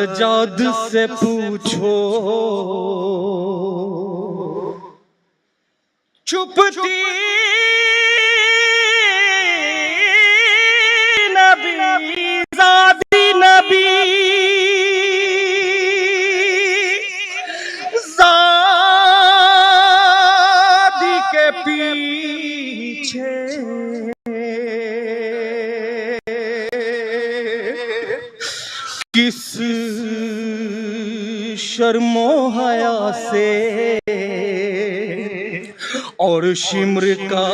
سجاد سے پوچھو چپتی نبی زادی نبی زادی کے پیچھے کس شرم و حیا سے اور شمر کا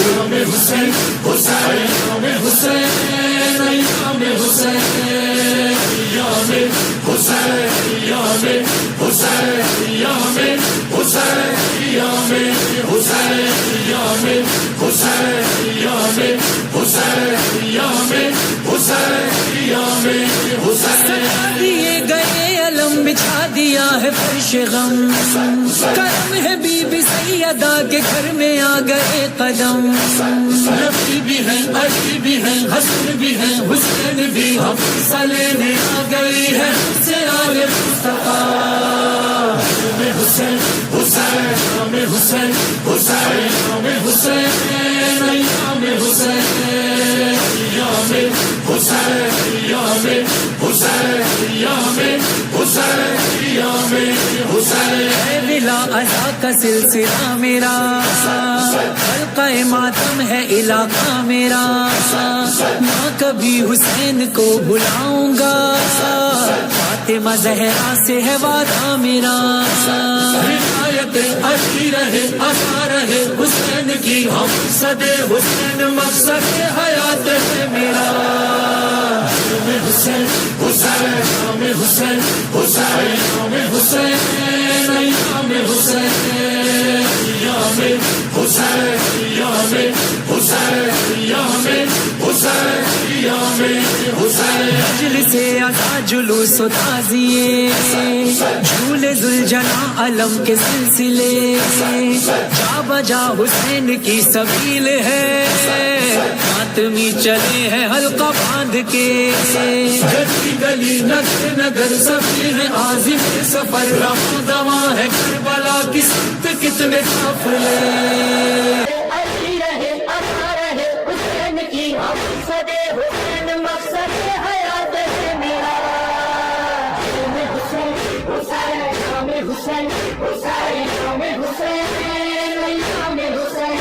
امام حسین حسین امام حسین امام حسین امام حسین امام حسین امام حسین امام حسین امام حسین امام حسین امام حسین امام حسین دیے گئے علم بچھا دیا ہے فرش غم کرم ہے بی بی سیدہ کے گھر میں آ گئے قدم نبی بھی ہیں علی بھی ہیں حسن بھی ہیں حسین بھی ہم سلینے آ گئی ہے سے آل مصطفیٰ امام حسین حسین امام حسین حسین امام حسین امام حسین امام حسین امام حسین امام حسین امام حسین بلا عزا کا سلسلہ میرا حلقہ ماتم ہے علاقہ میرا نہ کبھی حسین کو بھلاؤں گا فاطمہ زہرا سے ہے وعدہ میرا ہدایت اچھی رہے عطا رہے حسین کی ہم صدے حسین مقصد حیات ہے میرا امام حسین حسین امام حسین حسین امام حسین امام حسین امام حسین امام حسین امام حسین امام حسین مجلس عزا جلوس و تعزیے جھولے ذوالجلال علم کے سلسلے جا بجا حسین کی سبیل ہے ماتمی چلے ہیں حلقہ باندھ کے گلی گلی نگر نگر سبھی ہے عازم سفر رفت دواں ہے کربلا کی سمت کتنے قافلے علی رہے عطا رہے حسین کی ہم صدے حسین مقصد حیات ہے میرا امام حسین حسین امام حسین حسین امام حسین امام حسین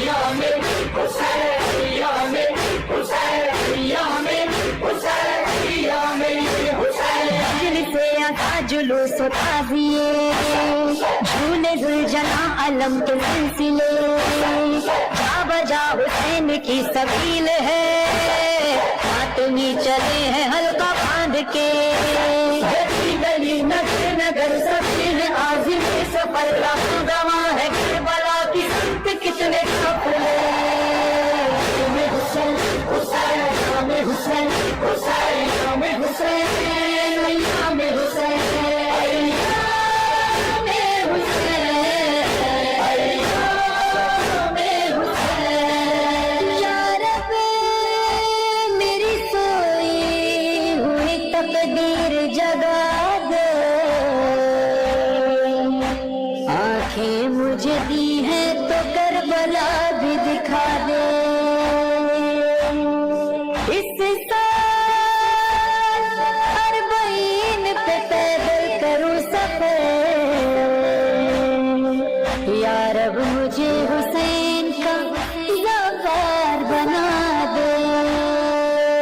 امام حسین امام حسین امام حسین امام حسین مجلس عزا جلوس و تعزیے جھولے ذوالجلال علم کے سلسلے جا بجا حسین کی سبیل ہے ماتمی چلے ہیں حلقہ باندھ کے گلی گلی نگر نگر سبھی ہے عازم سفر رفت دواں ہے کربلا کی سمت کتنے قافلے امام حسین حسین امام حسین حسین امام حسین امام حسین تقدیر جگا دے آنکھیں مجھے دی ہیں تو کربلا بھی دکھا دے اس سال اربعین پہ پیدل کروں سفر یا رب مجھے حسین کا یار بنا دے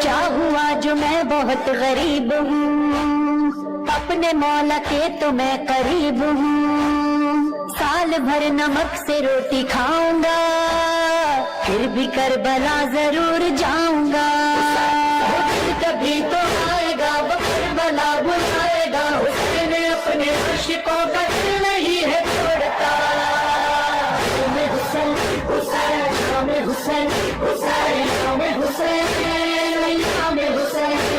چاہوں آج میں بہت غریب ہوں اپنے مولا کے تو میں قریب ہوں سال بھر نمک سے روٹی کھاؤں گا پھر بھی کربلا ضرور جاؤں گا کبھی تو آئے گا وہ کربلا بلائے گا حسین اپنے عاشقوں کا دل نہیں ہے چھوڑتا امام حسین حسین امام حسین حسین امام حسین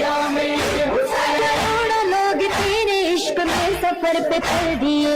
امام حسین تھوڑا لوگ تیرے عشق میں سفر پہ کر دیے